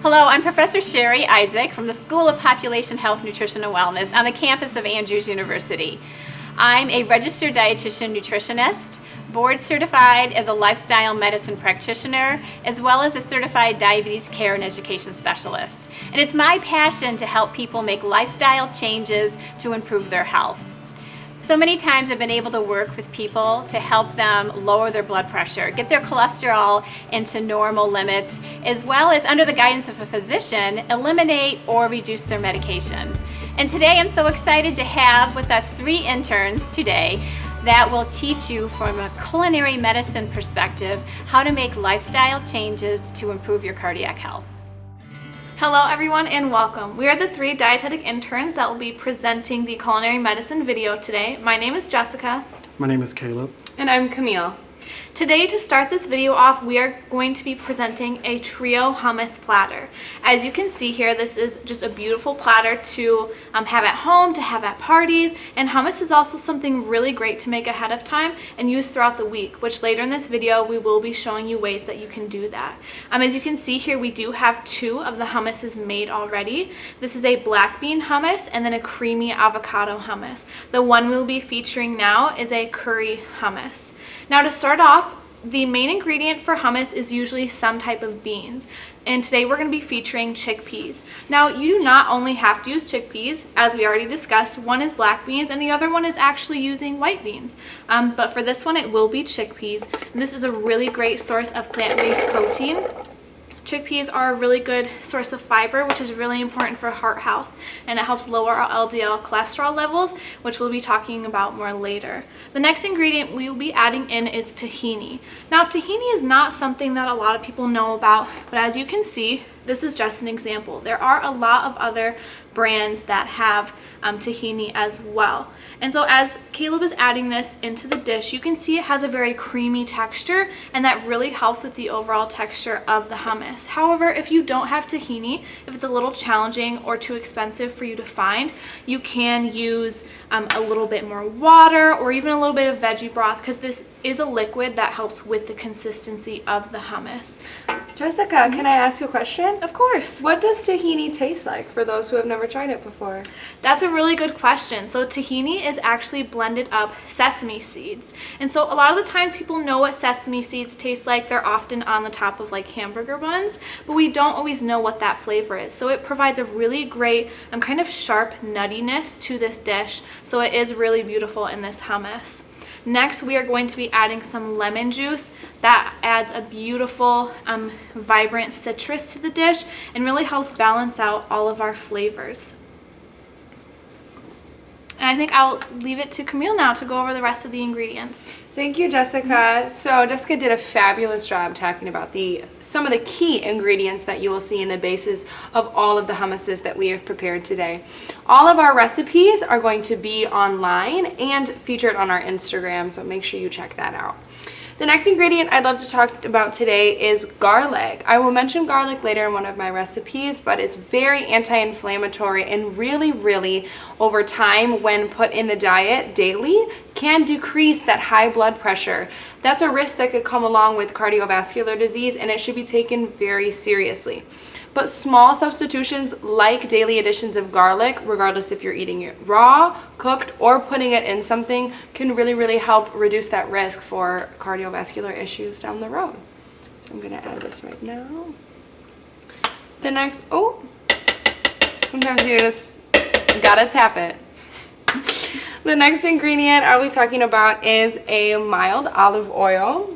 Hello, I'm Professor Sherry Isaac from the School of Population Health, Nutrition, and Wellness on the campus of Andrews University. I'm a registered dietitian nutritionist, board certified as a lifestyle medicine practitioner, as well as a certified diabetes care and education specialist. And it's my passion to help people make lifestyle changes to improve their health. So many times I've been able to work with people to help them lower their blood pressure, get their cholesterol into normal limits, as well as, under the guidance of a physician, eliminate or reduce their medication. And today I'm so excited to have with us 3 interns today that will teach you from a culinary medicine perspective how to make lifestyle changes to improve your cardiac health. Hello everyone and welcome. We are the 3 dietetic interns that will be presenting the culinary medicine video today. My name is Jessica. My name is Caleb. And I'm Camille. Today, to start this video off, we are going to be presenting a trio hummus platter. As you can see here, this is just a beautiful platter to have at home, to have at parties, and hummus is also something really great to make ahead of time and use throughout the week, which later in this video we will be showing you ways that you can do that. As you can see here, we do have 2 of the hummuses made already. This is a black bean hummus and then a creamy avocado hummus. The one we'll be featuring now is a curry hummus. Now, to start off, the main ingredient for hummus is usually some type of beans, and today we're going to be featuring chickpeas. Now, you do not only have to use chickpeas, as we already discussed. One is black beans and the other one is actually using white beans, but for this one it will be chickpeas, and this is a really great source of plant-based protein. Chickpeas are a really good source of fiber, which is really important for heart health, and it helps lower our LDL cholesterol levels, which we'll be talking about more later. The next ingredient we will be adding in is tahini. Now, tahini is not something that a lot of people know about, but as you can see, this is just an example. There are a lot of other brands that have tahini as well. And so as Caleb is adding this into the dish, you can see it has a very creamy texture, and that really helps with the overall texture of the hummus. However, if you don't have tahini, if it's a little challenging or too expensive for you to find, you can use a little bit more water or even a little bit of veggie broth, because this is a liquid that helps with the consistency of the hummus. Jessica, can I ask you a question? Of course. What does tahini taste like for those who have never tried it before? That's a really good question. So tahini is actually blended up sesame seeds. And so a lot of the times people know what sesame seeds taste like. They're often on the top of like hamburger buns, but we don't always know what that flavor is. So it provides a really great kind of sharp nuttiness to this dish. So it is really beautiful in this hummus. Next, we are going to be adding some lemon juice. That adds a beautiful, vibrant citrus to the dish and really helps balance out all of our flavors. And I think I'll leave it to Camille now to go over the rest of the ingredients. Thank you, Jessica. So Jessica did a fabulous job talking about some of the key ingredients that you will see in the bases of all of the hummuses that we have prepared today. All of our recipes are going to be online and featured on our Instagram, so make sure you check that out. The next ingredient I'd love to talk about today is garlic. I will mention garlic later in one of my recipes, but it's very anti-inflammatory and really, over time, when put in the diet daily, can decrease that high blood pressure. That's a risk that could come along with cardiovascular disease, and it should be taken very seriously. But small substitutions like daily additions of garlic, regardless if you're eating it raw, cooked, or putting it in something, can really help reduce that risk for cardiovascular issues down the road. So I'm gonna add this right now. The next, sometimes you just gotta tap it. The next ingredient I'll be talking about is a mild olive oil.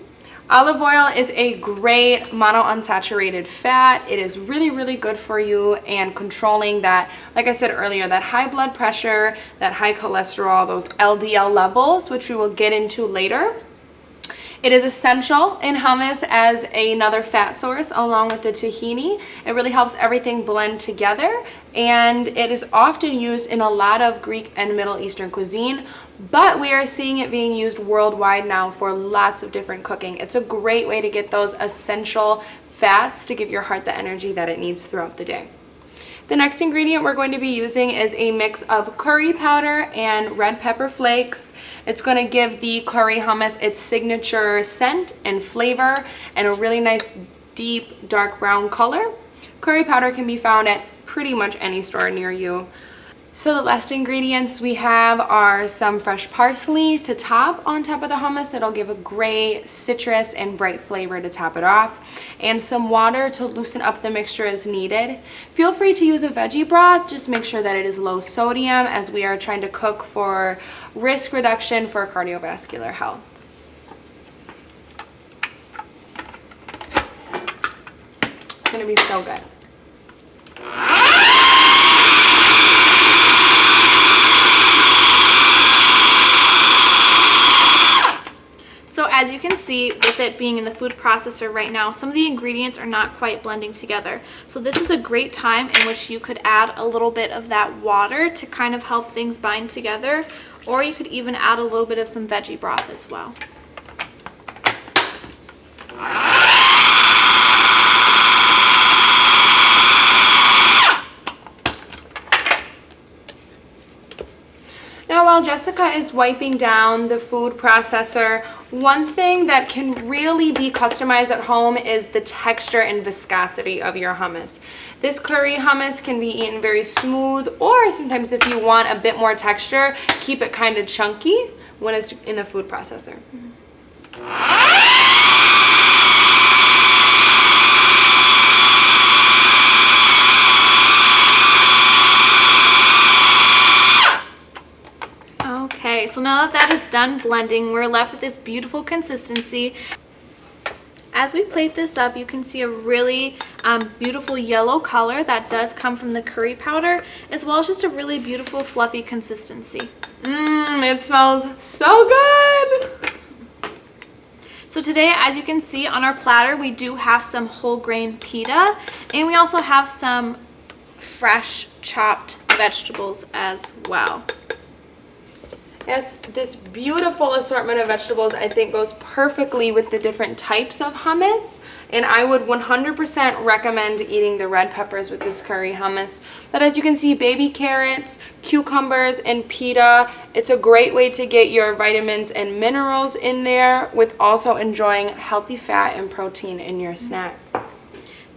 Olive oil is a great monounsaturated fat. It is really good for you and controlling that, like I said earlier, that high blood pressure, that high cholesterol, those LDL levels, which we will get into later. It is essential in hummus as another fat source along with the tahini. It really helps everything blend together, and it is often used in a lot of Greek and Middle Eastern cuisine, but we are seeing it being used worldwide now for lots of different cooking. It's a great way to get those essential fats to give your heart the energy that it needs throughout the day. The next ingredient we're going to be using is a mix of curry powder and red pepper flakes. It's going to give the curry hummus its signature scent and flavor and a really nice deep dark brown color. Curry powder can be found at pretty much any store near you. So the last ingredients we have are some fresh parsley to top on top of the hummus. It'll give a great citrus and bright flavor to top it off, and some water to loosen up the mixture as needed. Feel free to use a veggie broth, just make sure that it is low sodium as we are trying to cook for risk reduction for cardiovascular health. It's gonna be so good. So as you can see, with it being in the food processor right now, some of the ingredients are not quite blending together. So this is a great time in which you could add a little bit of that water to kind of help things bind together, or you could even add a little bit of some veggie broth as well. Now while Jessica is wiping down the food processor, one thing that can really be customized at home is the texture and viscosity of your hummus. This curry hummus can be eaten very smooth, or sometimes if you want a bit more texture, keep it kind of chunky when it's in the food processor. Okay, so now that that is done blending, we're left with this beautiful consistency. As we plate this up, you can see a really beautiful yellow color that does come from the curry powder, as well as just a really beautiful fluffy consistency. It smells so good! So today, as you can see on our platter, we do have some whole grain pita, and we also have some fresh chopped vegetables as well. Yes, this beautiful assortment of vegetables I think goes perfectly with the different types of hummus, and I would 100% recommend eating the red peppers with this curry hummus. But as you can see, baby carrots, cucumbers, and pita, it's a great way to get your vitamins and minerals in there with also enjoying healthy fat and protein in your snacks.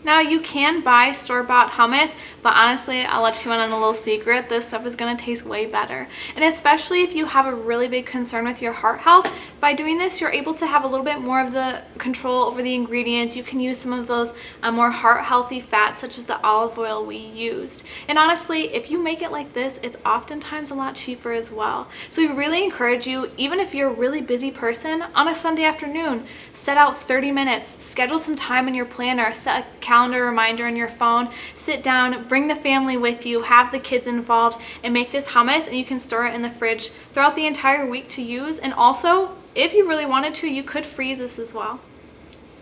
Now you can buy store-bought hummus, but honestly, I'll let you in on a little secret. This stuff is going to taste way better. And especially if you have a really big concern with your heart health, by doing this, you're able to have a little bit more of the control over the ingredients. You can use some of those more heart-healthy fats, such as the olive oil we used. And honestly, if you make it like this, it's oftentimes a lot cheaper as well. So we really encourage you, even if you're a really busy person, on a Sunday afternoon, set out 30 minutes, schedule some time in your planner, set a calendar reminder on your phone, sit down, bring the family with you, have the kids involved, and make this hummus, and you can store it in the fridge throughout the entire week to use. And also, if you really wanted to, you could freeze this as well.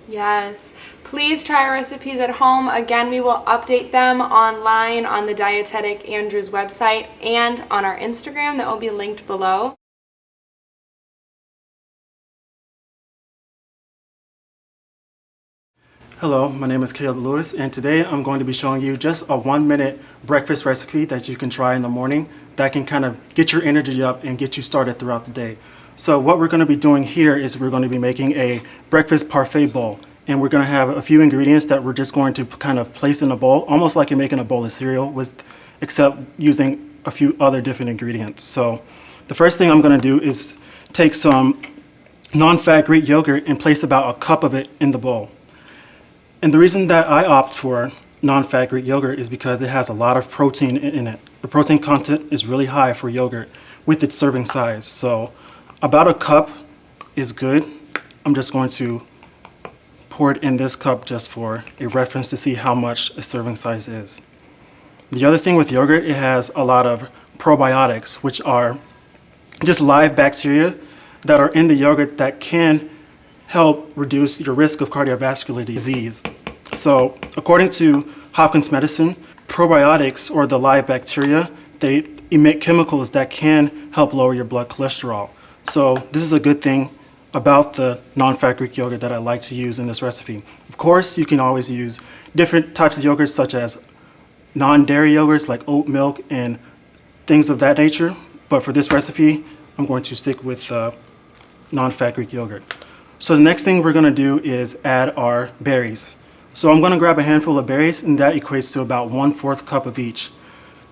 Yes, please try our recipes at home. Again, we will update them online on the Dietetic Andrews website and on our Instagram that will be linked below. Hello, my name is Caleb Lewis, and today I'm going to be showing you just a 1-minute breakfast recipe that you can try in the morning that can kind of get your energy up and get you started throughout the day. So what we're going to be doing here is we're going to be making a breakfast parfait bowl, and we're going to have a few ingredients that we're just going to kind of place in a bowl, almost like you're making a bowl of cereal, except using a few other different ingredients. So the first thing I'm going to do is take some non-fat Greek yogurt and place about a cup of it in the bowl. And the reason that I opt for non-fat Greek yogurt is because it has a lot of protein in it. The protein content is really high for yogurt with its serving size. So about a cup is good. I'm just going to pour it in this cup just for a reference to see how much a serving size is. The other thing with yogurt, it has a lot of probiotics, which are just live bacteria that are in the yogurt that can help reduce your risk of cardiovascular disease. So according to Hopkins Medicine, probiotics, or the live bacteria, they emit chemicals that can help lower your blood cholesterol. So this is a good thing about the non-fat Greek yogurt that I like to use in this recipe. Of course, you can always use different types of yogurts, such as non-dairy yogurts like oat milk and things of that nature. But for this recipe, I'm going to stick with non-fat Greek yogurt. So the next thing we're going to do is add our berries. So I'm going to grab a handful of berries, and that equates to about 1/4 cup of each.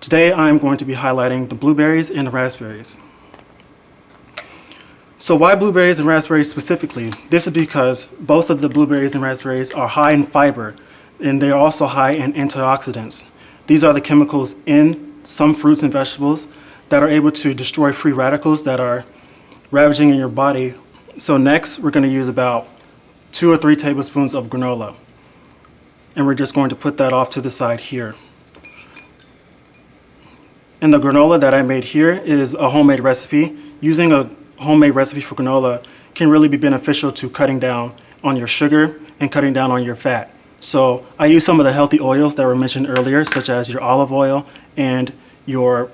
Today I'm going to be highlighting the blueberries and the raspberries. So why blueberries and raspberries specifically? This is because both of the blueberries and raspberries are high in fiber, and they are also high in antioxidants. These are the chemicals in some fruits and vegetables that are able to destroy free radicals that are ravaging in your body. So next, we're going to use about 2 or 3 tablespoons of granola. And we're just going to put that off to the side here. And the granola that I made here is a homemade recipe. Using a homemade recipe for granola can really be beneficial to cutting down on your sugar and cutting down on your fat. So I use some of the healthy oils that were mentioned earlier, such as your olive oil and your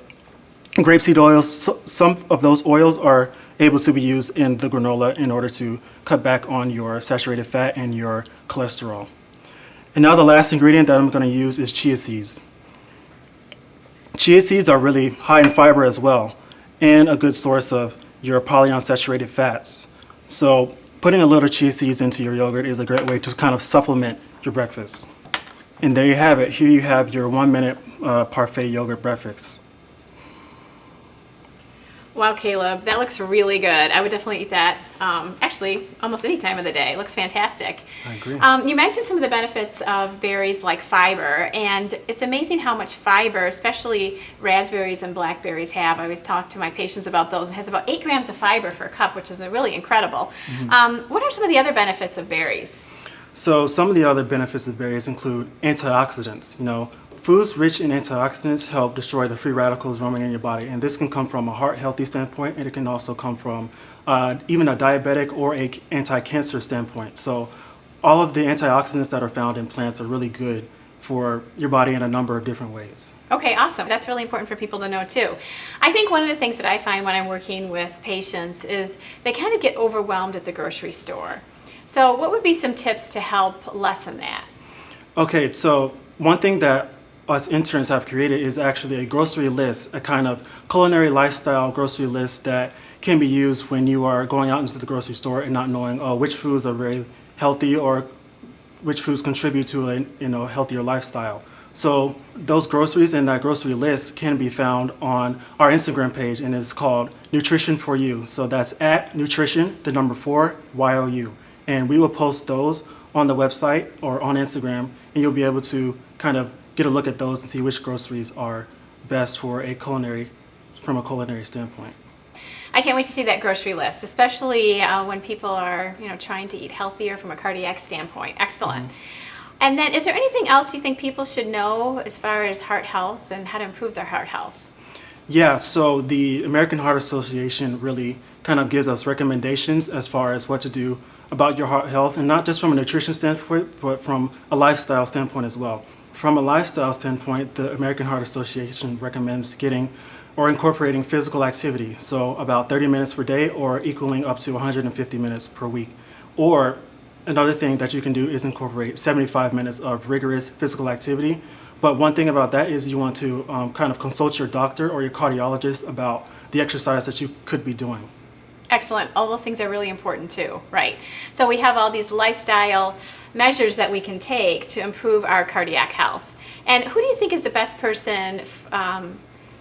grapeseed oils. Some of those oils are able to be used in the granola in order to cut back on your saturated fat and your cholesterol. And now the last ingredient that I'm going to use is chia seeds. Chia seeds are really high in fiber as well, and a good source of your polyunsaturated fats. So putting a little chia seeds into your yogurt is a great way to kind of supplement your breakfast. And there you have it. Here you have your 1-minute parfait yogurt breakfast. Wow, Caleb, that looks really good. I would definitely eat that, actually, almost any time of the day. It looks fantastic. I agree. You mentioned some of the benefits of berries like fiber, and it's amazing how much fiber, especially raspberries and blackberries have. I always talk to my patients about those. It has about 8 grams of fiber for a cup, which is really incredible. What are some of the other benefits of berries? So some of the other benefits of berries include antioxidants. Foods rich in antioxidants help destroy the free radicals roaming in your body, and this can come from a heart healthy standpoint, and it can also come from even a diabetic or a anti-cancer standpoint. So all of the antioxidants that are found in plants are really good for your body in a number of different ways. Okay, awesome. That's really important for people to know too. I think one of the things that I find when I'm working with patients is they kind of get overwhelmed at the grocery store. So what would be some tips to help lessen that? Okay, so one thing that us interns have created is actually a grocery list, a kind of culinary lifestyle grocery list that can be used when you are going out into the grocery store and not knowing which foods are very healthy or which foods contribute to a healthier lifestyle. So those groceries and that grocery list can be found on our Instagram page, and it's called Nutrition for You. So that's at nutrition, the number 4, YOU. And we will post those on the website or on Instagram, and you'll be able to kind of get a look at those and see which groceries are best from a culinary standpoint. I can't wait to see that grocery list, especially when people are trying to eat healthier from a cardiac standpoint. Excellent. And then is there anything else you think people should know as far as heart health and how to improve their heart health? Yeah, so the American Heart Association really kind of gives us recommendations as far as what to do about your heart health, and not just from a nutrition standpoint, but from a lifestyle standpoint as well. From a lifestyle standpoint, the American Heart Association recommends getting or incorporating physical activity, so about 30 minutes per day or equaling up to 150 minutes per week. Or another thing that you can do is incorporate 75 minutes of rigorous physical activity. But one thing about that is you want to kind of consult your doctor or your cardiologist about the exercise that you could be doing. Excellent. All those things are really important too, right? So we have all these lifestyle measures that we can take to improve our cardiac health. And who do you think is the best person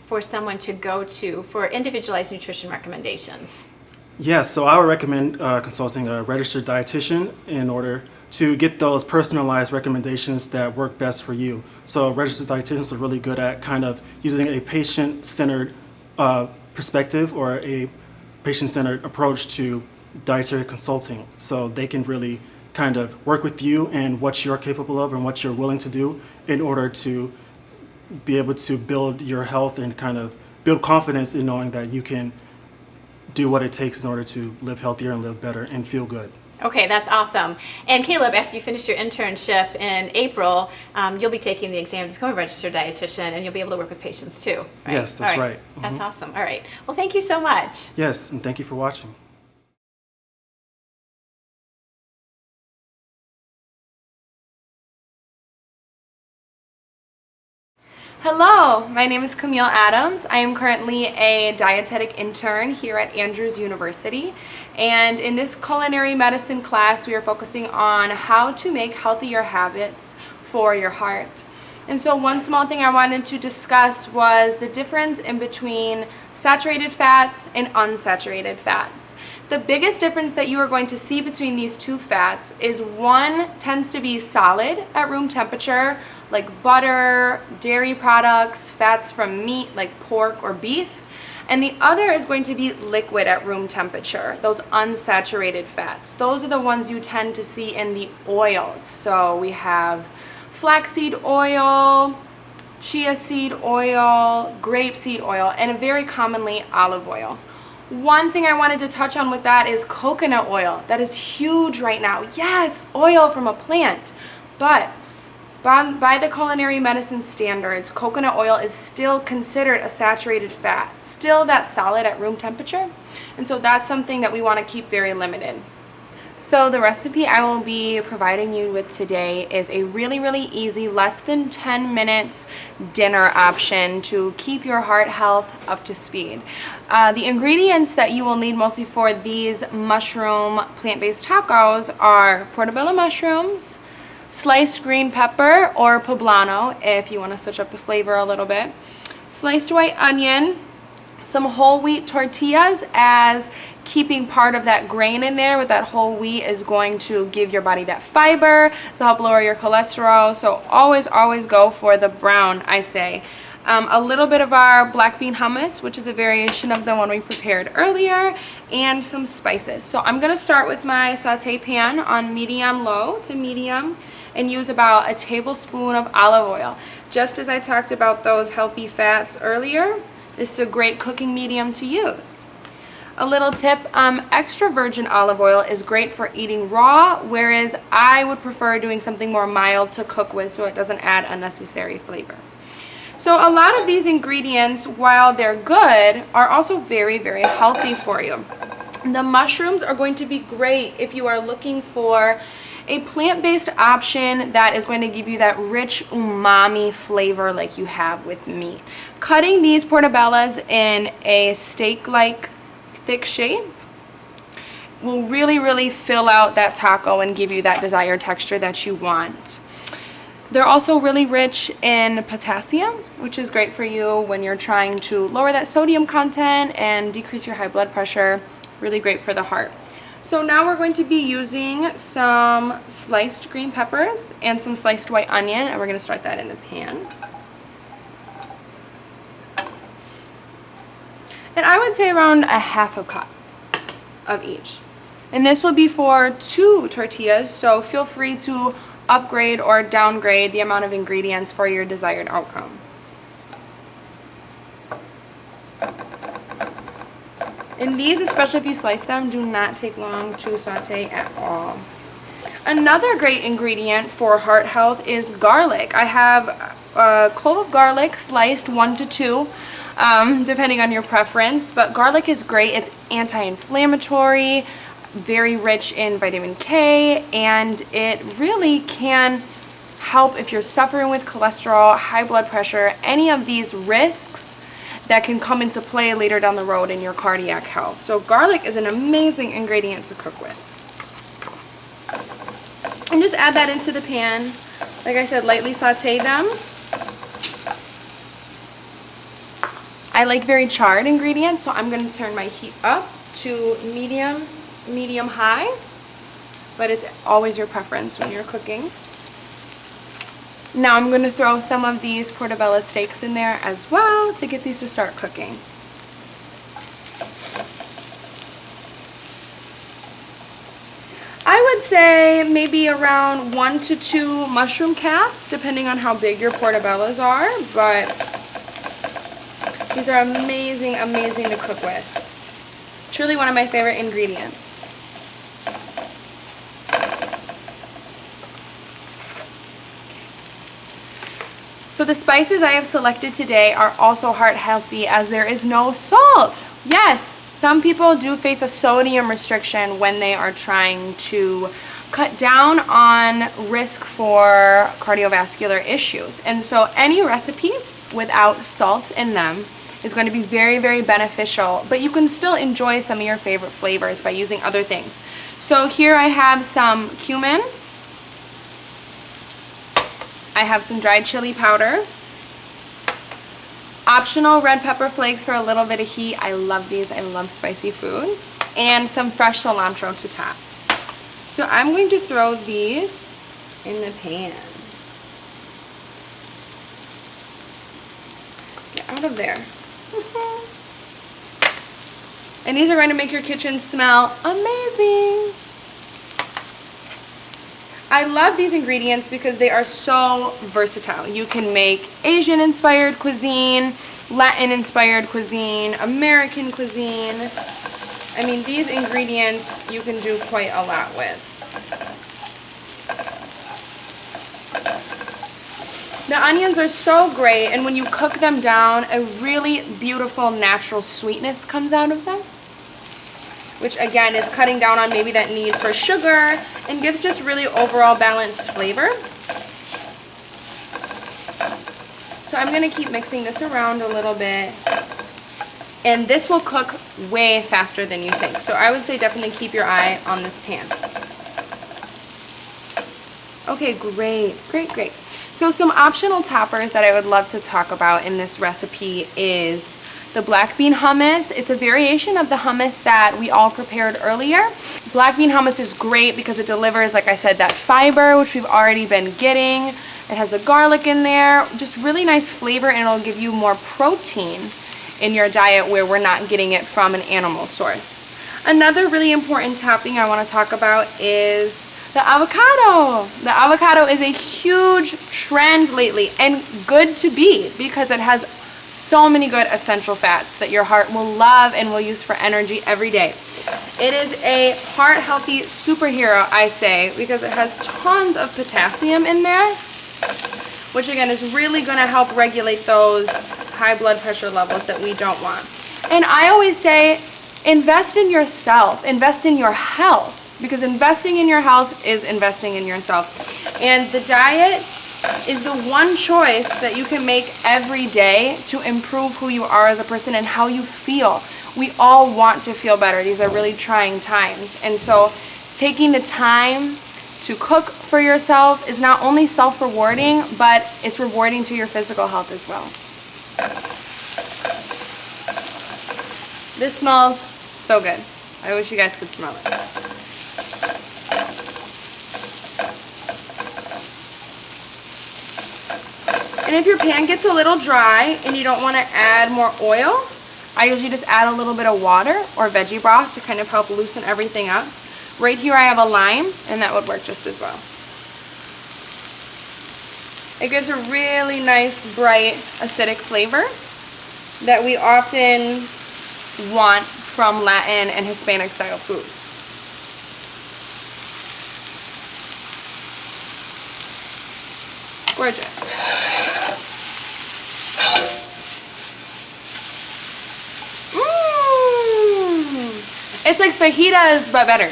for someone to go to for individualized nutrition recommendations? Yes, so I would recommend consulting a registered dietitian in order to get those personalized recommendations that work best for you. So registered dietitians are really good at kind of using a patient-centered perspective or a patient-centered approach to dietary consulting. So they can really kind of work with you and what you're capable of and what you're willing to do in order to be able to build your health and kind of build confidence in knowing that you can do what it takes in order to live healthier and live better and feel good. Okay, that's awesome. And Caleb, after you finish your internship in April, you'll be taking the exam to become a registered dietitian, and you'll be able to work with patients too, right? Yes, that's All right. That's awesome. All right. Well, thank you so much. Yes, and thank you for watching. Hello, my name is Camille Adams. I am currently a dietetic intern here at Andrews University, and in this culinary medicine class we are focusing on how to make healthier habits for your heart. And so one small thing I wanted to discuss was the difference in between saturated fats and unsaturated fats. The biggest difference that you are going to see between these two fats is one tends to be solid at room temperature, like butter, dairy products, fats from meat like pork or beef, and the other is going to be liquid at room temperature, those unsaturated fats. Those are the ones you tend to see in the oils. So we have flaxseed oil, chia seed oil, grapeseed oil, and very commonly olive oil. One thing I wanted to touch on with that is coconut oil. That is huge right now. Yes, oil from a plant. But by the culinary medicine standards, coconut oil is still considered a saturated fat, still that solid at room temperature. And so that's something that we want to keep very limited. So the recipe I will be providing you with today is a really easy, less than 10 minutes dinner option to keep your heart health up to speed. The ingredients that you will need mostly for these mushroom plant-based tacos are portobello mushrooms, sliced green pepper or poblano if you want to switch up the flavor a little bit, sliced white onion, some whole wheat tortillas, as keeping part of that grain in there with that whole wheat is going to give your body that fiber to help lower your cholesterol. So always go for the brown, I say. A little bit of our black bean hummus, which is a variation of the one we prepared earlier, and some spices. So I'm going to start with my saute pan on medium-low to medium and use about a tablespoon of olive oil. Just as I talked about those healthy fats earlier, this is a great cooking medium to use. A little tip, extra virgin olive oil is great for eating raw, whereas I would prefer doing something more mild to cook with so it doesn't add unnecessary flavor. So a lot of these ingredients, while they're good, are also very healthy for you. The mushrooms are going to be great if you are looking for a plant-based option that is going to give you that rich umami flavor like you have with meat. Cutting these portobellos in a steak-like thick shape will really fill out that taco and give you that desired texture that you want. They're also really rich in potassium, which is great for you when you're trying to lower that sodium content and decrease your high blood pressure. Really great for the heart. So now we're going to be using some sliced green peppers and some sliced white onion, and we're going to start that in the pan. And I would say around a half a cup of each. And this will be for 2 tortillas, so feel free to upgrade or downgrade the amount of ingredients for your desired outcome. And these, especially if you slice them, do not take long to saute at all. Another great ingredient for heart health is garlic. I have a clove of garlic sliced 1 to 2, depending on your preference, but garlic is great. It's anti-inflammatory, very rich in vitamin K, and it really can help if you're suffering with cholesterol, high blood pressure, any of these risks that can come into play later down the road in your cardiac health. So garlic is an amazing ingredient to cook with. And just add that into the pan. Like I said, lightly saute them. I like very charred ingredients, so I'm going to turn my heat up to medium high, but it's always your preference when you're cooking. Now I'm going to throw some of these portobello steaks in there as well to get these to start cooking. I would say maybe around 1 to 2 mushroom caps, depending on how big your portobellos are, but these are amazing to cook with. Truly one of my favorite ingredients. So the spices I have selected today are also heart healthy as there is no salt. Yes, some people do face a sodium restriction when they are trying to cut down on risk for cardiovascular issues. And so any recipes without salt in them is going to be very, very beneficial, but you can still enjoy some of your favorite flavors by using other things. So here I have some cumin, I have some dried chili powder, optional red pepper flakes for a little bit of heat. I love these, I love spicy food, and some fresh cilantro to top. So I'm going to throw these in the pan. Get out of there. And these are going to make your kitchen smell amazing. I love these ingredients because they are so versatile. You can make Asian inspired cuisine, Latin inspired cuisine, American cuisine. I mean, these ingredients you can do quite a lot with. The onions are so great, and when you cook them down, a really beautiful natural sweetness comes out of them, which again is cutting down on maybe that need for sugar and gives just really overall balanced flavor. So I'm going to keep mixing this around a little bit, and this will cook way faster than you think. So I would say definitely keep your eye on this pan. Okay, great, great, great. So some optional toppers that I would love to talk about in this recipe is the black bean hummus. It's a variation of the hummus that we all prepared earlier. Black bean hummus is great because it delivers, like I said, that fiber, which we've already been getting. It has the garlic in there, just really nice flavor, and it'll give you more protein in your diet where we're not getting it from an animal source. Another really important topping I want to talk about is the avocado. The avocado is a huge trend lately, and good to be, because it has so many good essential fats that your heart will love and will use for energy every day. It is a heart healthy superhero, I say, because it has tons of potassium in there, which again is really going to help regulate those high blood pressure levels that we don't want. And I always say, invest in yourself, invest in your health, because investing in your health is investing in yourself. And the diet is the one choice that you can make every day to improve who you are as a person and how you feel. We all want to feel better. These are really trying times. And so taking the time to cook for yourself is not only self-rewarding, but it's rewarding to your physical health as well. This smells so good. I wish you guys could smell it. And if your pan gets a little dry and you don't want to add more oil, I usually just add a little bit of water or veggie broth to kind of help loosen everything up. Right here I have a lime, and that would work just as well. It gives a really nice, bright, acidic flavor that we often want from Latin and Hispanic style foods. Gorgeous. It's like fajitas, but better.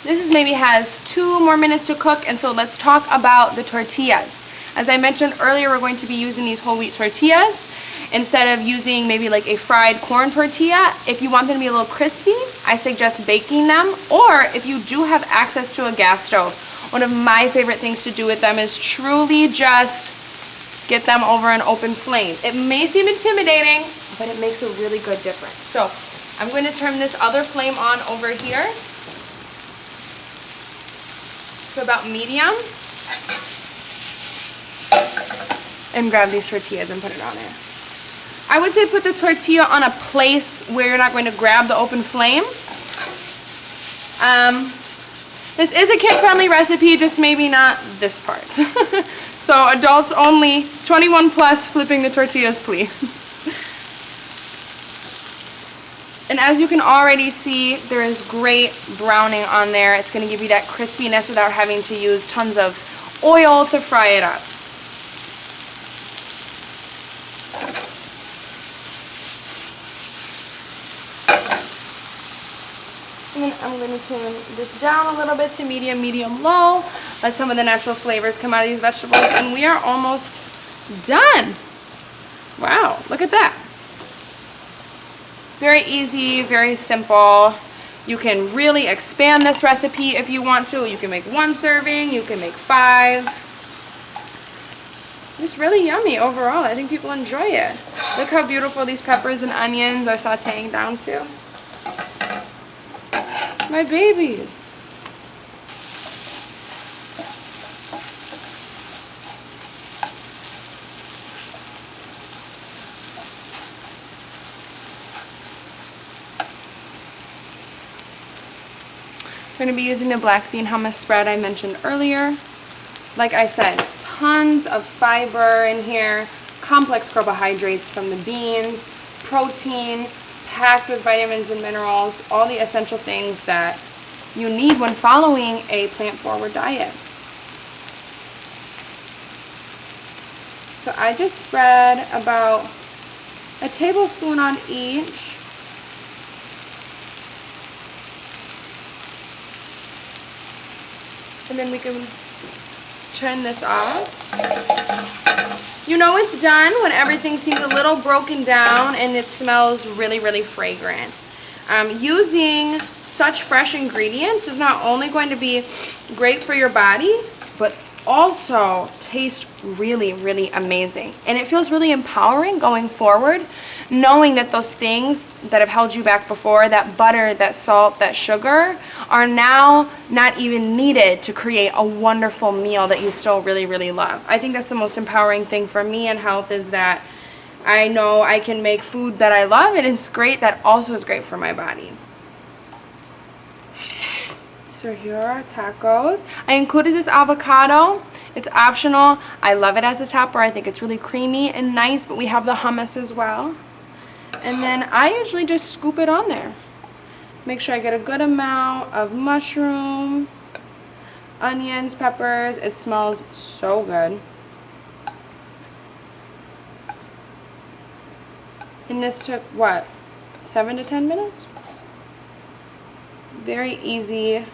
This is maybe has 2 more minutes to cook, and so let's talk about the tortillas. As I mentioned earlier, we're going to be using these whole wheat tortillas instead of using maybe like a fried corn tortilla. If you want them to be a little crispy, I suggest baking them, or if you do have access to a gas stove, one of my favorite things to do with them is truly just get them over an open flame. It may seem intimidating, but it makes a really good difference. So I'm going to turn this other flame on over here to about medium and grab these tortillas and put it on there. I would say put the tortilla on a place where you're not going to grab the open flame. This is a kid-friendly recipe, just maybe not this part. So adults only, 21 plus, flipping the tortillas, please. And as you can already see, there is great browning on there. It's going to give you that crispiness without having to use tons of oil to fry it up. And then I'm going to turn this down a little bit to medium, medium-low. Let some of the natural flavors come out of these vegetables. And we are almost done. Wow, look at that. Very easy, very simple. You can really expand this recipe if you want to. You can make 1 serving, you can make 5. It's really yummy overall. I think people enjoy it. Look how beautiful these peppers and onions are sauteing down too. My babies. We're going to be using the black bean hummus spread I mentioned earlier. Like I said, tons of fiber in here, complex carbohydrates from the beans, protein, packed with vitamins and minerals, all the essential things that you need when following a plant-forward diet. So I just spread about a tablespoon on each. And then we can turn this off. You know it's done when everything seems a little broken down and it smells really, really fragrant. Using such fresh ingredients is not only going to be great for your body, but also taste really, really amazing. And it feels really empowering going forward, knowing that those things that have held you back before, that butter, that salt, that sugar, are now not even needed to create a wonderful meal that you still really, really love. I think that's the most empowering thing for me in health, is that I know I can make food that I love and it's great, that also is great for my body. So here are our tacos. I included this avocado. It's optional. I love it as a topper. I think it's really creamy and nice, but we have the hummus as well. And then I usually just scoop it on there. Make sure I get a good amount of mushroom, onions, peppers. It smells so good. And this took, what, 7 to 10 minutes? Very easy.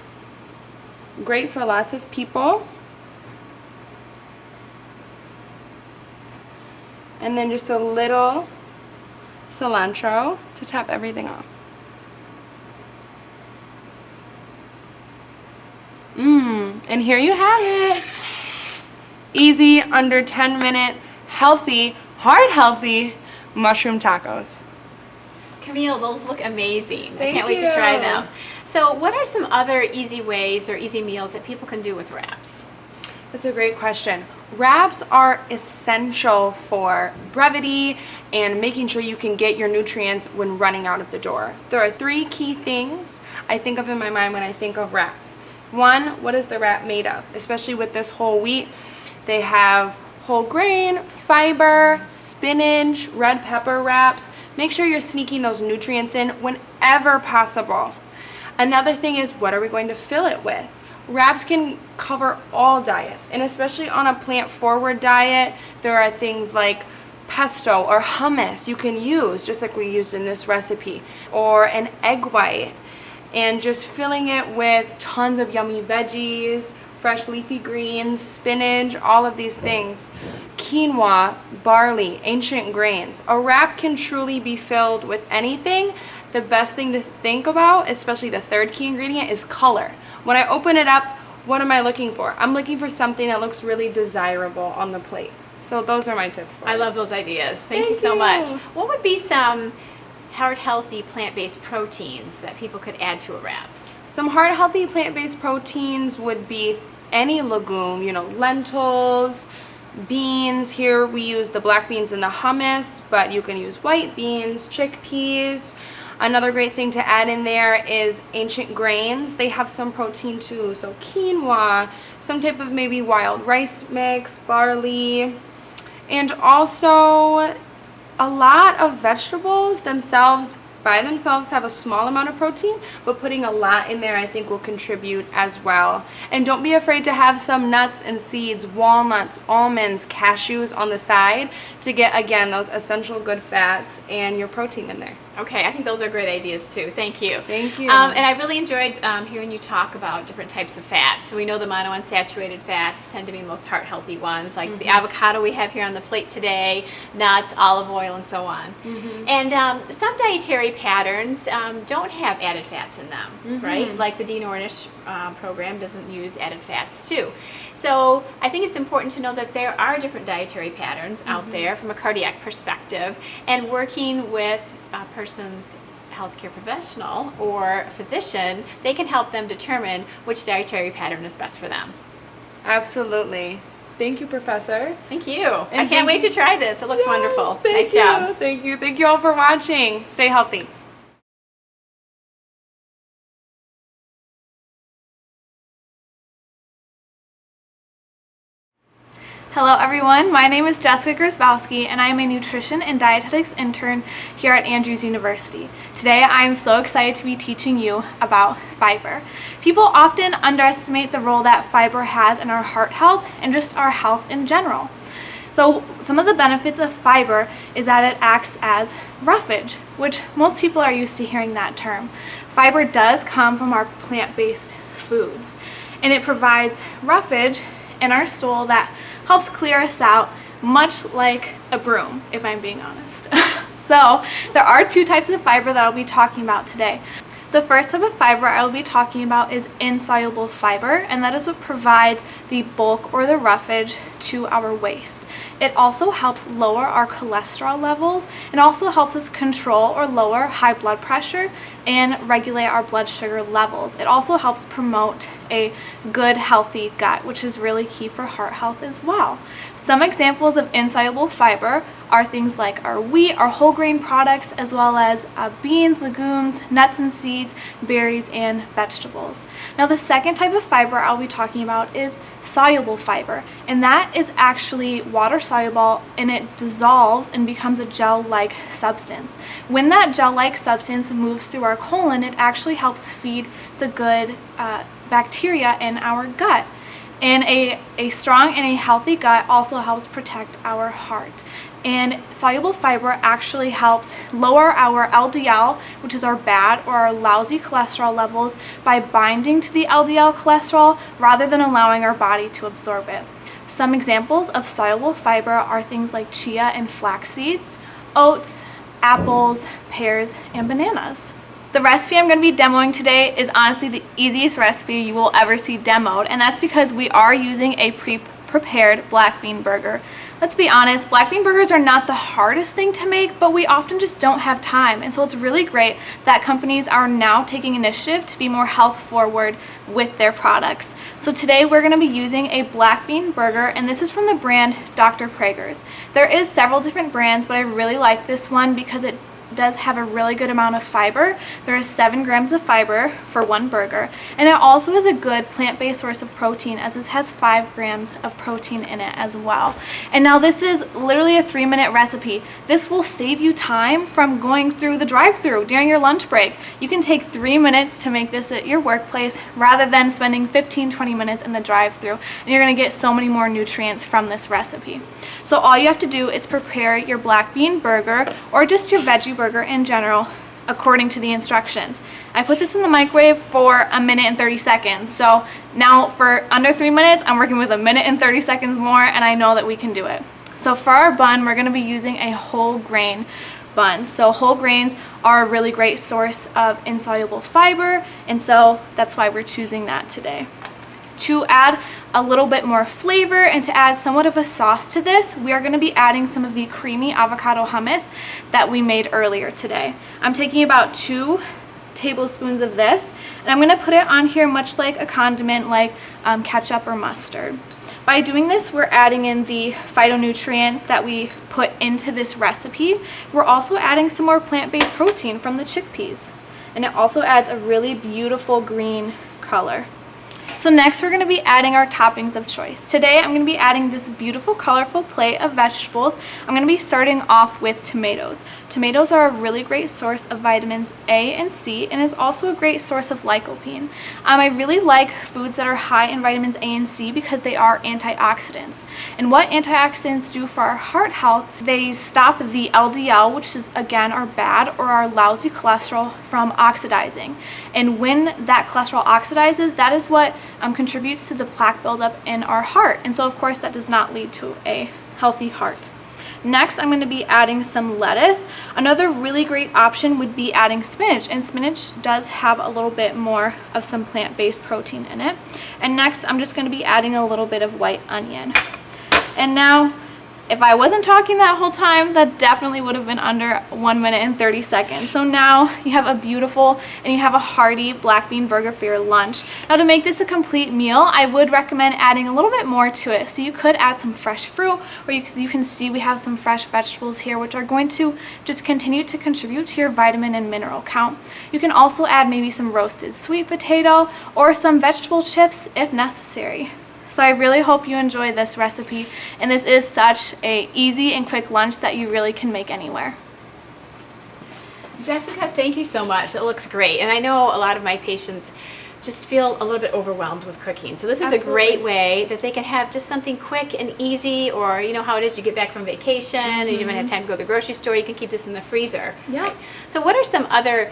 Great for lots of people. And then just a little cilantro to top everything off. And here you have it. Easy, under 10-minute, healthy, heart healthy mushroom tacos. Camille, those look amazing. Thank I can't wait to you. try them. So what are some other easy ways or easy meals that people can do with wraps? That's a great question. Wraps are essential for brevity and making sure you can get your nutrients when running out of the door. There are 3 key things I think of in my mind when I think of wraps. 1, what is the wrap made of? Especially with this whole wheat, they have whole grain, fiber, spinach, red pepper wraps. Make sure you're sneaking those nutrients in whenever possible. Another thing is, what are we going to fill it with? Wraps can cover all diets, and especially on a plant-forward diet, there are things like pesto or hummus you can use, just like we used in this recipe, or an egg white, and just filling it with tons of yummy veggies, fresh leafy greens, spinach, all of these things. Quinoa, barley, ancient grains. A wrap can truly be filled with anything. The best thing to think about, especially the 3rd key ingredient, is color. When I open it up, what am I looking for? I'm looking for something that looks really desirable on the plate. So those are my tips for I you. love those ideas. Thank you so much. What would be some heart-healthy plant-based proteins that people could add to a wrap? Some heart-healthy plant-based proteins would be any legume, you know, lentils, beans. Here we use the black beans in the hummus, but you can use white beans, chickpeas. Another great thing to add in there is ancient grains. They have some protein too, so quinoa, some type of maybe wild rice mix, barley, and also a lot of vegetables themselves by themselves have a small amount of protein, but putting a lot in there I think will contribute as well. And don't be afraid to have some nuts and seeds, walnuts, almonds, cashews on the side to get, again, those essential good fats and your protein in there. Okay, I think those are great ideas too. Thank you. Thank you. And I really enjoyed hearing you talk about different types of fats. So we know the monounsaturated fats tend to be the most heart healthy ones, like the avocado we have here on the plate today, nuts, olive oil, and so on. And some dietary patterns don't have added fats in them, right? Like the Dean Ornish program doesn't use added fats too. So I think it's important to know that there are different dietary patterns out there from a cardiac perspective, and working with a person's healthcare professional or physician, they can help them determine which dietary pattern is best for them. Absolutely. Thank you, Professor. Thank you. I can't wait to try this. It looks wonderful. Thank Nice you. job. Thank you. Thank you all for watching. Stay healthy. Hello everyone, my name is Jessica Grosbowski and I am a nutrition and dietetics intern here at Andrews University. Today I am so excited to be teaching you about fiber. People often underestimate the role that fiber has in our heart health and just our health in general. So some of the benefits of fiber is that it acts as roughage, which most people are used to hearing that term. Fiber does come from our plant-based foods, and it provides roughage in our stool that helps clear us out, much like a broom, if I'm being honest. So there are two types of fiber that I'll be talking about today. The first type of fiber I will be talking about is insoluble fiber, and that is what provides the bulk or the roughage to our waste. It also helps lower our cholesterol levels and also helps us control or lower high blood pressure and regulate our blood sugar levels. It also helps promote a good, healthy gut, which is really key for heart health as well. Some examples of insoluble fiber are things like our wheat, our whole grain products, as well as beans, legumes, nuts and seeds, berries, and vegetables. Now the second type of fiber I'll be talking about is soluble fiber, and that is actually water soluble, and it dissolves and becomes a gel-like substance. When that gel-like substance moves through our colon, it actually helps feed the good bacteria in our gut. And a strong and a healthy gut also helps protect our heart. And soluble fiber actually helps lower our LDL, which is our bad or our lousy cholesterol levels, by binding to the LDL cholesterol rather than allowing our body to absorb it. Some examples of soluble fiber are things like chia and flax seeds, oats, apples, pears, and bananas. The recipe I'm going to be demoing today is honestly the easiest recipe you will ever see demoed, and that's because we are using a pre-prepared black bean burger. Let's be honest, black bean burgers are not the hardest thing to make, but we often just don't have time, and so it's really great that companies are now taking initiative to be more health forward with their products. So today we're going to be using a black bean burger, and this is from the brand Dr. Praeger's. There is several different brands, but I really like this one because it does have a really good amount of fiber. There is 7 grams of fiber for one burger, and it also is a good plant-based source of protein, as this has 5 grams of protein in it as well. And now this is literally a 3-minute recipe. This will save you time from going through the drive-thru during your lunch break. You can take 3 minutes to make this at your workplace rather than spending 15-20 minutes in the drive-thru, and you're going to get so many more nutrients from this recipe. So all you have to do is prepare your black bean burger or just your veggie burger in general according to the instructions. I put this in the microwave for 1 minute and 30 seconds. So now for under 3 minutes, I'm working with 1 minute and 30 seconds more, and I know that we can do it. So for our bun, we're going to be using a whole grain bun. So whole grains are a really great source of insoluble fiber, and so that's why we're choosing that today. To add a little bit more flavor and to add somewhat of a sauce to this, we are going to be adding some of the creamy avocado hummus that we made earlier today. I'm taking about 2 tablespoons of this, and I'm going to put it on here much like a condiment like ketchup or mustard. By doing this, we're adding in the phytonutrients that we put into this recipe. We're also adding some more plant-based protein from the chickpeas, and it also adds a really beautiful green color. So next we're going to be adding our toppings of choice. Today I'm going to be adding this beautiful colorful plate of vegetables. I'm going to be starting off with tomatoes. Tomatoes are a really great source of vitamins A and C, and it's also a great source of lycopene. I really like foods that are high in vitamins A and C because they are antioxidants. And what antioxidants do for our heart health, they stop the LDL, which is again our bad or our lousy cholesterol, from oxidizing. And when that cholesterol oxidizes, that is what contributes to the plaque buildup in our heart. And so of course that does not lead to a healthy heart. Next, I'm going to be adding some lettuce. Another really great option would be adding spinach, and spinach does have a little bit more of some plant-based protein in it. And next, I'm just going to be adding a little bit of white onion. And now, if I wasn't talking that whole time, that definitely would have been under 1 minute and 30 seconds. So now you have a beautiful and you have a hearty black bean burger for your lunch. Now to make this a complete meal, I would recommend adding a little bit more to it. So you could add some fresh fruit, or you can see we have some fresh vegetables here, which are going to just continue to contribute to your vitamin and mineral count. You can also add maybe some roasted sweet potato or some vegetable chips if necessary. So I really hope you enjoy this recipe, and this is such a easy and quick lunch that you really can make anywhere. Jessica, thank you so much. It looks great. And I know a lot of my patients just feel a little bit overwhelmed with cooking. So this is Absolutely. a great way that they can have just something quick and easy, or you know how it is, you get back from vacation and you don't have time to go to the grocery store, you can keep this in the freezer. Yeah. Right? So what are some other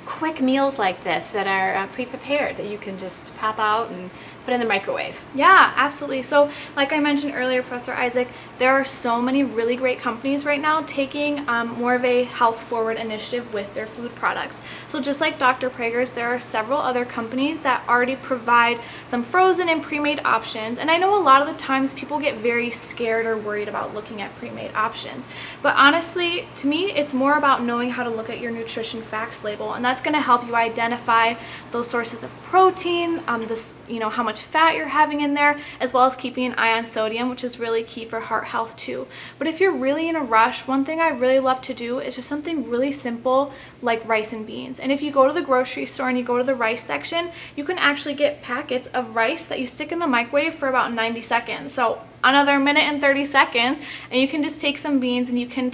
quick meals like this that are pre-prepared that you can just pop out and put in the microwave? Yeah, absolutely. So like I mentioned earlier, Professor Isaac, there are so many really great companies right now taking more of a health forward initiative with their food products. So just like Dr. Prager's, there are several other companies that already provide some frozen and pre-made options. And I know a lot of the times people get very scared or worried about looking at pre-made options. But honestly, to me, it's more about knowing how to look at your nutrition facts label, and that's going to help you identify those sources of protein, how much fat you're having in there, as well as keeping an eye on sodium, which is really key for heart health too. But if you're really in a rush, one thing I really love to do is just something really simple like rice and beans. And if you go to the grocery store and you go to the rice section, you can actually get packets of rice that you stick in the microwave for about 90 seconds. So another minute and 30 seconds, and you can just take some beans and you can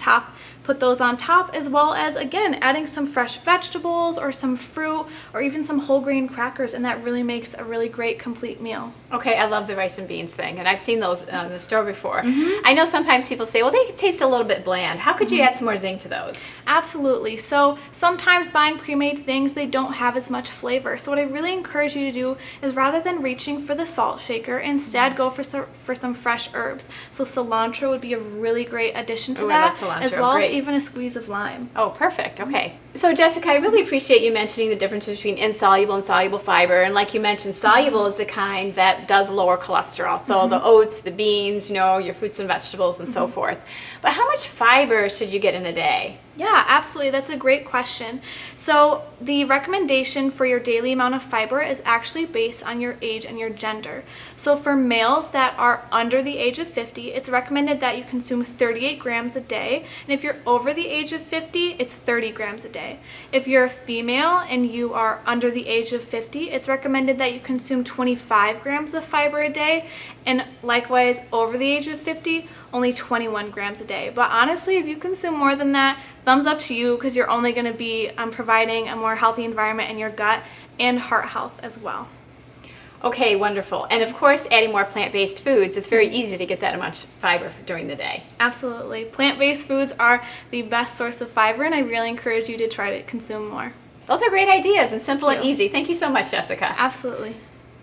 put those on top, as well as, again, adding some fresh vegetables or some fruit or even some whole grain crackers, and that really makes a really great complete meal. Okay, I love the rice and beans thing, and I've seen those in the store before. I know sometimes people say, well, they taste a little bit bland. How could you add some more zing to those? Absolutely. So sometimes buying pre-made things, they don't have as much flavor. So what I really encourage you to do is, rather than reaching for the salt shaker, instead go for some fresh herbs. So cilantro would be a really great addition to Ooh, that, I love cilantro. as well Great. as even a squeeze of lime. Oh, perfect. Okay. So Jessica, I really appreciate you mentioning the difference between insoluble and soluble fiber. And like you mentioned, soluble is the kind that does lower cholesterol. So the oats, the beans, your fruits and vegetables and so forth. But how much fiber should you get in a day? Yeah, absolutely. That's a great question. So the recommendation for your daily amount of fiber is actually based on your age and your gender. So for males that are under the age of 50, it's recommended that you consume 38 grams a day. And if you're over the age of 50, it's 30 grams a day. If you're a female and you are under the age of 50, it's recommended that you consume 25 grams of fiber a day. And likewise, over the age of 50, only 21 grams a day. But honestly, if you consume more than that, thumbs up to you, because you're only going to be providing a more healthy environment in your gut and heart health as well. Okay, wonderful. And of course, adding more plant-based foods, it's very easy to get that much fiber during the day. Absolutely. Plant-based foods are the best source of fiber, and I really encourage you to try to consume more. Those are great ideas and simple Thank and you. easy. Thank you so much, Jessica. Absolutely.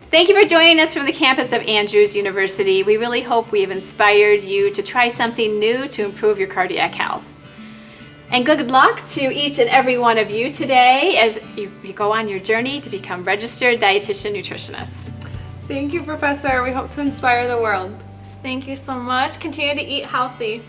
Thank you for joining us from the campus of Andrews University. We really hope we have inspired you to try something new to improve your cardiac health. And good luck to each and every one of you today as you go on your journey to become registered dietitian nutritionists. Thank you, Professor. We hope to inspire the world. Thank you so much. Continue to eat healthy.